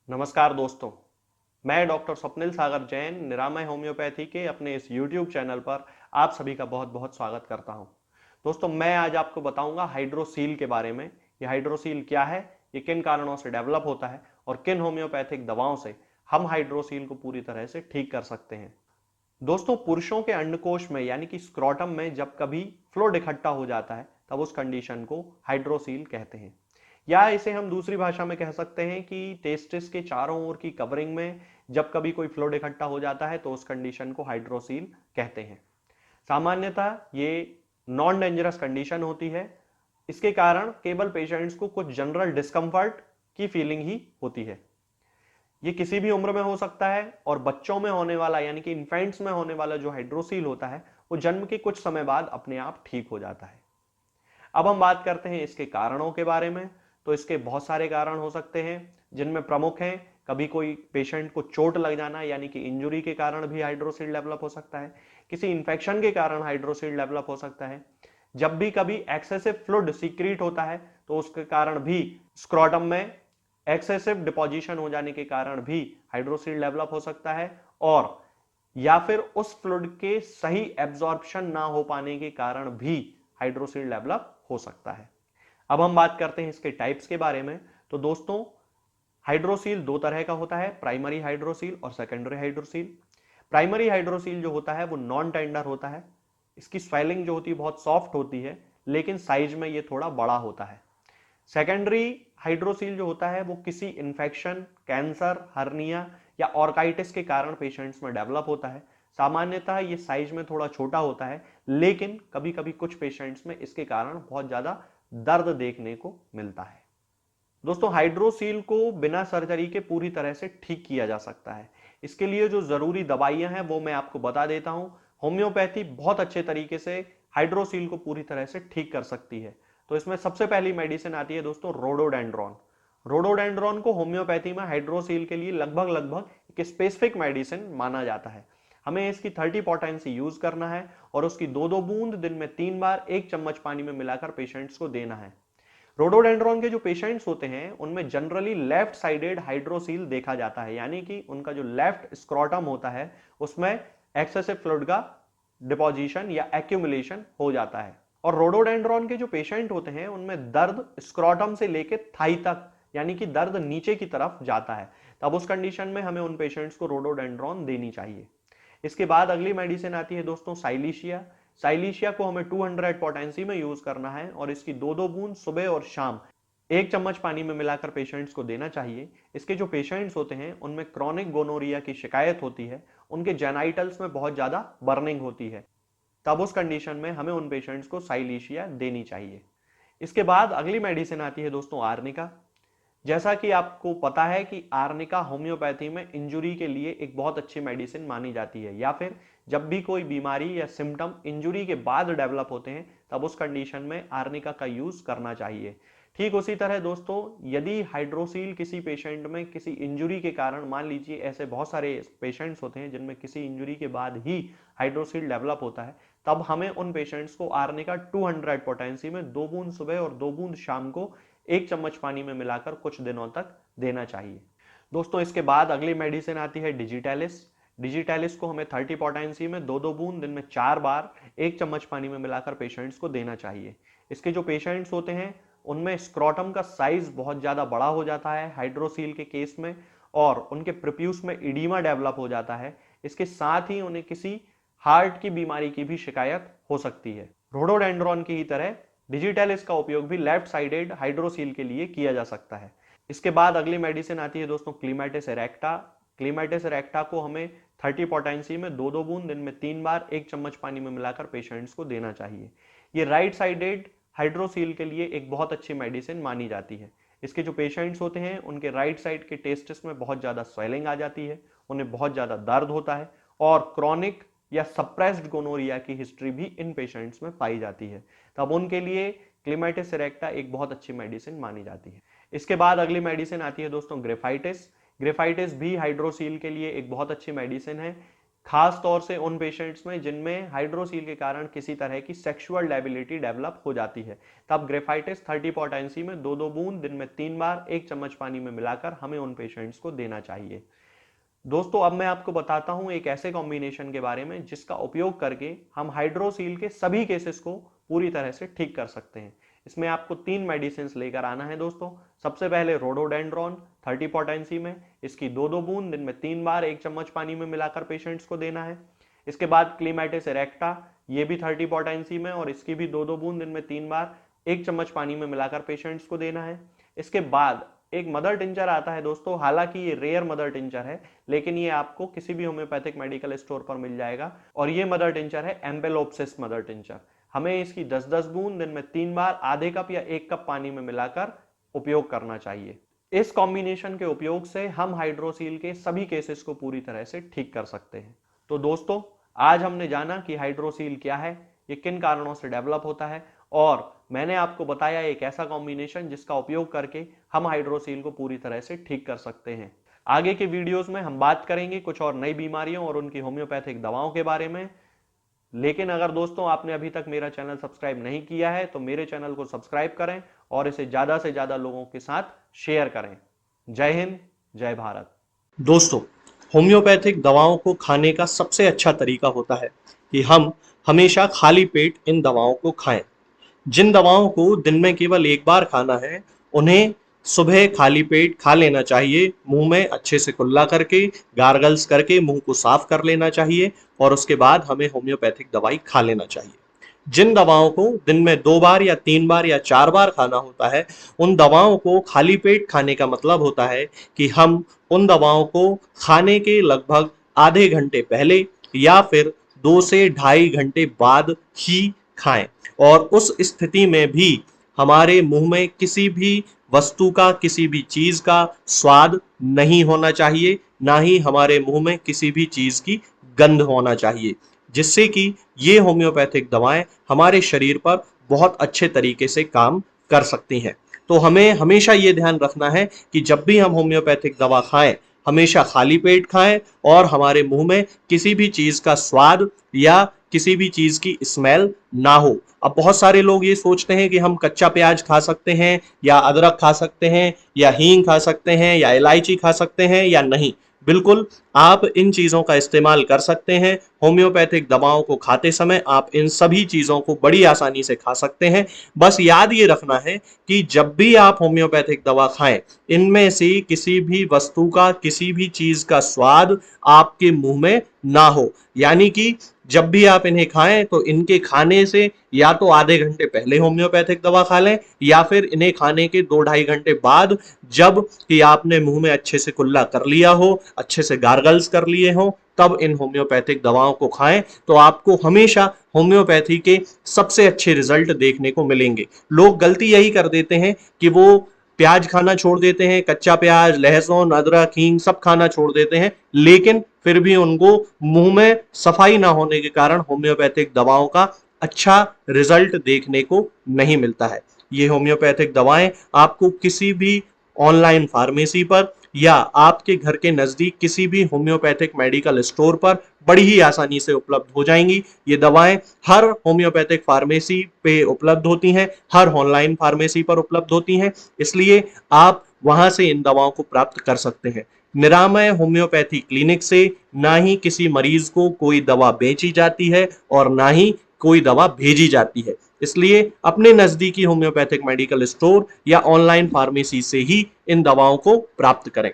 नमस्कार दोस्तों। मैं डॉक्टर स्वप्निल सागर जैन निरामय होम्योपैथी के अपने इस यूट्यूब चैनल पर आप सभी का बहुत बहुत स्वागत करता हूं। दोस्तों, मैं आज आपको बताऊंगा हाइड्रोसील के बारे में। ये हाइड्रोसील क्या है, ये किन कारणों से डेवलप होता है और किन होम्योपैथिक दवाओं से हम हाइड्रोसील को पूरी तरह से ठीक कर सकते हैं। दोस्तों, पुरुषों के अंडकोश में यानी कि स्क्रोटम में जब कभी फ्लूइड इकट्ठा हो जाता है तब उस कंडीशन को हाइड्रोसील कहते हैं। या इसे हम दूसरी भाषा में कह सकते हैं कि टेस्टिस के चारों ओर की कवरिंग में जब कभी कोई फ्लूइड इकट्ठा हो जाता है तो उस कंडीशन को हाइड्रोसील कहते हैं। सामान्यतः ये नॉन डेंजरस कंडीशन होती है। इसके कारण केवल पेशेंट्स को कुछ जनरल डिस्कंफर्ट की फीलिंग ही होती है। ये किसी भी उम्र में हो सकता है और बच्चों में होने वाला यानी कि इन्फेंट्स में होने वाला जो हाइड्रोसील होता है वो जन्म के कुछ समय बाद अपने आप ठीक हो जाता है। अब हम बात करते हैं इसके कारणों के बारे में। तो इसके बहुत सारे कारण हो सकते हैं, जिनमें प्रमुख हैं कभी कोई पेशेंट को चोट लग जाना यानी कि इंजुरी के कारण भी हाइड्रोसील डेवलप हो सकता है। किसी इंफेक्शन के कारण हाइड्रोसील डेवलप हो सकता है। जब भी कभी एक्सेसिव फ्लूइड सीक्रेट होता है तो उसके कारण भी स्क्रोटम में एक्सेसिव डिपोजिशन हो जाने के कारण भी हाइड्रोसील डेवलप हो सकता है। और या फिर उस फ्लूइड के सही एब्जॉर्प्शन ना हो पाने के कारण भी हाइड्रोसील डेवलप हो सकता है। अब हम बात करते हैं इसके टाइप्स के बारे में। तो दोस्तों, हाइड्रोसील दो तरह का होता है, प्राइमरी हाइड्रोसील और सेकेंडरी हाइड्रोसील। प्राइमरी हाइड्रोसील जो होता है वो नॉन टेंडर होता है। इसकी स्वेलिंग जो होती है बहुत सॉफ्ट होती है, लेकिन साइज में ये थोड़ा बड़ा होता है। सेकेंडरी हाइड्रोसील जो होता है वो किसी इंफेक्शन, कैंसर, हर्निया या ऑर्काइटिस के कारण पेशेंट्स में डेवलप होता है। सामान्यतः ये साइज में थोड़ा छोटा होता है, लेकिन कभी कभी कुछ पेशेंट्स में इसके कारण बहुत ज्यादा दर्द देखने को मिलता है। दोस्तों, हाइड्रोसील को बिना सर्जरी के पूरी तरह से ठीक किया जा सकता है। इसके लिए जो जरूरी दवाइयां हैं वो मैं आपको बता देता हूं। होम्योपैथी बहुत अच्छे तरीके से हाइड्रोसील को पूरी तरह से ठीक कर सकती है। तो इसमें सबसे पहली मेडिसिन आती है दोस्तों रोडोडेंड्रॉन। रोडोडेंड्रॉन को होम्योपैथी में हाइड्रोसील के लिए लगभग लगभग एक स्पेसिफिक मेडिसिन माना जाता है। हमें इसकी 30 पोटेंसी यूज करना है और उसकी दो दो बूंद दिन में 3 बार 1 चम्मच पानी में मिलाकर पेशेंट्स को देना है। रोडोडेंड्रॉन के जो पेशेंट्स होते हैं उनमें जनरली लेफ्ट साइडेड हाइड्रोसील देखा जाता है, यानी कि उनका जो लेफ्ट स्क्रोटम होता है उसमें एक्सेसिव फ्लूइड का डिपोजिशन या एक्यूमुलेशन हो जाता है। और रोडोडेंड्रॉन के जो पेशेंट होते हैं उनमें दर्द स्क्रोटम से लेकर थाई तक यानी कि दर्द नीचे की तरफ जाता है। तब उस कंडीशन में हमें उन पेशेंट्स को रोडोडेंड्रॉन देनी चाहिए। इसके बाद अगली मेडिसिन आती है दोस्तों साइलीशिया। साइलीशिया को हमें 200 पोटेंसी में यूज करना है और इसकी दो दो बूंद सुबह और शाम 1 चम्मच पानी में मिलाकर पेशेंट्स को देना चाहिए। इसके जो पेशेंट्स होते हैं उनमें क्रॉनिक गोनोरिया की शिकायत होती है, उनके जेनाइटल्स में बहुत ज्यादा बर्निंग होती है। तब उस कंडीशन में हमें उन पेशेंट्स को साइलीशिया देनी चाहिए। इसके बाद अगली मेडिसिन आती है दोस्तों आर्निका। जैसा कि आपको पता है कि आर्निका होम्योपैथी में इंजुरी के लिए एक बहुत अच्छी मेडिसिन मानी जाती है, या फिर जब भी कोई बीमारी या सिम्टम इंजुरी के बाद डेवलप होते हैं तब उस कंडीशन में आर्निका का यूज करना चाहिए। ठीक उसी तरह दोस्तों, यदि हाइड्रोसील किसी पेशेंट में किसी इंजुरी के कारण, मान लीजिए ऐसे बहुत सारे पेशेंट्स होते हैं जिनमें किसी इंजुरी के बाद ही हाइड्रोसील डेवलप होता है, तब हमें उन पेशेंट्स को आर्निका 200 पोटेंसी में 2 बूंद सुबह और 2 बूंद शाम को 1 चम्मच पानी में मिलाकर कुछ दिनों तक देना चाहिए। दोस्तों, इसके बाद अगली मेडिसिन आती है डिजिटैलिस। डिजिटैलिस को हमें 30 पोटेंसी में दो दो बूंद दिन में 4 बार 1 चम्मच पानी में मिलाकर पेशेंट्स को देना चाहिए। इसके जो पेशेंट्स होते हैं उनमें स्क्रोटम का साइज बहुत ज्यादा बड़ा हो जाता है हाइड्रोसील के केस में, और उनके प्रोप्यूस में इडीमा डेवलप हो जाता है। इसके साथ ही उन्हें किसी हार्ट की बीमारी की भी शिकायत हो सकती है। रोडोडेंड्रॉन की ही तरह डिजिटैलिस का उपयोग भी लेफ्ट साइडेड हाइड्रोसील के लिए किया जा सकता है। इसके बाद अगली मेडिसिन आती है दोस्तों क्लीमेटिस इरेक्टा। क्लीमेटिस इरेक्टा को हमें 30 पोटेंसी में दो दो बूंद दिन में 3 बार 1 चम्मच पानी में मिलाकर पेशेंट्स को देना चाहिए। ये राइट साइडेड हाइड्रोसील के लिए एक बहुत अच्छी मेडिसिन मानी जाती है। इसके जो पेशेंट्स होते हैं उनके राइट साइड के टेस्टिस में बहुत ज्यादा स्वेलिंग आ जाती है, उन्हें बहुत ज्यादा दर्द होता है और क्रॉनिक या सप्रेस्ड गोनोरिया की हिस्ट्री भी इन पेशेंट्स में पाई जाती है। तब उनके लिए क्लीमेटिस इरेक्टा एक बहुत अच्छी मेडिसिन मानी जाती है। इसके बाद अगली मेडिसिन आती है दोस्तों ग्रेफाइटिस। ग्रेफाइटिस भी हाइड्रोसील के लिए एक बहुत अच्छी मेडिसिन है। खास तौर से उन पेशेंट्स में जिनमें हाइड्रोसील के कारण किसी तरह की सेक्सुअल डेबिलिटी डेवलप हो जाती है, तब ग्रेफाइटिस 30 पोटेंसी में 2-2 बूंद दिन में 3 बार 1 चम्मच पानी में मिलाकर हमें उन पेशेंट्स को देना चाहिए। दोस्तों अब मैं आपको बताता हूं एक ऐसे कॉम्बिनेशन के बारे में जिसका उपयोग करके हम हाइड्रोसील के सभी केसेस को पूरी तरह से ठीक कर सकते हैं। इसमें आपको 3 मेडिसिन लेकर आना है दोस्तों। सबसे पहले रोडोडेंड्रॉन 30 पोटेंसी में, इसकी 2-2 बूंद दिन में 3 बार 1 चम्मच पानी में मिलाकर पेशेंट्स को देना है। इसके बाद क्लीमेटिस इरेक्टा, ये भी 30 पोटेंसी में और इसकी भी 2-2 बूंद दिन में 3 बार 1 चम्मच पानी में मिलाकर पेशेंट्स को देना है। इसके बाद एक मदर टिंचर आता है दोस्तों, हालांकि ये रेयर मदर टिंचर है, लेकिन ये आपको किसी भी होम्योपैथिक मेडिकल स्टोर पर मिल जाएगा और ये मदर टिंचर है एम्पेलोप्सिस मदर टिंचर। हमें इसकी 10-10 बूंद दिन में 3 बार आधे कप या 1 कप पानी में मिलाकर उपयोग करना चाहिए। इस कॉम्बिनेशन के उपयोग से हम हाइड्रोसील के सभी केसेस को पूरी तरह से ठीक कर सकते हैं। तो दोस्तों आज हमने जाना कि हाइड्रोसील क्या है, ये किन कारणों से डेवलप होता है और मैंने आपको बताया एक ऐसा कॉम्बिनेशन जिसका उपयोग करके हम हाइड्रोसील को पूरी तरह से ठीक कर सकते हैं। आगे के वीडियोस में हम बात करेंगे कुछ और नई बीमारियों और उनकी होम्योपैथिक दवाओं के बारे में। लेकिन अगर दोस्तों आपने अभी तक मेरा चैनल सब्सक्राइब नहीं किया है तो मेरे चैनल को सब्सक्राइब करें और इसे ज्यादा से ज्यादा लोगों के साथ शेयर करें। जय हिंद, जय भारत। दोस्तों होम्योपैथिक दवाओं को खाने का सबसे अच्छा तरीका होता है कि हम हमेशा खाली पेट इन दवाओं को खाएं। जिन दवाओं को दिन में केवल एक बार खाना है उन्हें सुबह खाली पेट खा लेना चाहिए, मुंह में अच्छे से कुल्ला करके, गार्गल्स करके मुंह को साफ कर लेना चाहिए और उसके बाद हमें होम्योपैथिक दवाई खा लेना चाहिए। जिन दवाओं को दिन में 2 बार या 3 बार या 4 बार खाना होता है, उन दवाओं को खाली पेट खाने का मतलब होता है कि हम उन दवाओं को खाने के लगभग आधे घंटे पहले या फिर 2 से ढाई घंटे बाद ही खाएं और उस स्थिति में भी हमारे मुंह में किसी भी वस्तु का, किसी भी चीज का स्वाद नहीं होना चाहिए, ना ही हमारे मुंह में किसी भी चीज की गंध होना चाहिए, जिससे कि ये होम्योपैथिक दवाएं हमारे शरीर पर बहुत अच्छे तरीके से काम कर सकती हैं। तो हमें हमेशा ये ध्यान रखना है कि जब भी हम होम्योपैथिक दवा खाएं हमेशा खाली पेट खाएं और हमारे मुंह में किसी भी चीज का स्वाद या किसी भी चीज की स्मेल ना हो। अब बहुत सारे लोग ये सोचते हैं कि हम कच्चा प्याज खा सकते हैं या अदरक खा सकते हैं या हींग खा सकते हैं या इलायची खा सकते हैं या नहीं। बिल्कुल आप इन चीजों का इस्तेमाल कर सकते हैं। होम्योपैथिक दवाओं को खाते समय आप इन सभी चीजों को बड़ी आसानी से खा सकते हैं। बस याद ये रखना है कि जब भी आप होम्योपैथिक दवा खाएं इनमें से किसी भी वस्तु का, किसी भी चीज का स्वाद आपके मुंह में ना हो। यानी कि जब भी आप इन्हें खाएं तो इनके खाने से या तो आधे घंटे पहले होम्योपैथिक दवा खा लें या फिर इन्हें खाने के 2-2.5 घंटे बाद, जब कि आपने मुंह में अच्छे से कुल्ला कर लिया हो, अच्छे से गार्गल्स कर लिए हो, तब इन होम्योपैथिक दवाओं को खाएं तो आपको हमेशा होम्योपैथी के सबसे अच्छे रिजल्ट देखने को मिलेंगे। लोग गलती यही कर देते हैं कि वो प्याज खाना छोड़ देते हैं, कच्चा प्याज, लहसुन, अदरक, हींग सब खाना छोड़ देते हैं, लेकिन फिर भी उनको मुंह में सफाई ना होने के कारण होम्योपैथिक दवाओं का अच्छा रिजल्ट देखने को नहीं मिलता है। ये होम्योपैथिक दवाएं आपको किसी भी ऑनलाइन फार्मेसी पर या आपके घर के नजदीक किसी भी होम्योपैथिक मेडिकल स्टोर पर बड़ी ही आसानी से उपलब्ध हो जाएंगी। ये दवाएं हर होम्योपैथिक फार्मेसी पे उपलब्ध होती हैं, हर ऑनलाइन फार्मेसी पर उपलब्ध होती हैं, इसलिए आप वहां से इन दवाओं को प्राप्त कर सकते हैं। निरामय होम्योपैथी क्लिनिक से ना ही किसी मरीज को कोई दवा बेची जाती है और ना ही कोई दवा भेजी जाती है, इसलिए अपने नजदीकी होम्योपैथिक मेडिकल स्टोर या ऑनलाइन फार्मेसी से ही इन दवाओं को प्राप्त करें।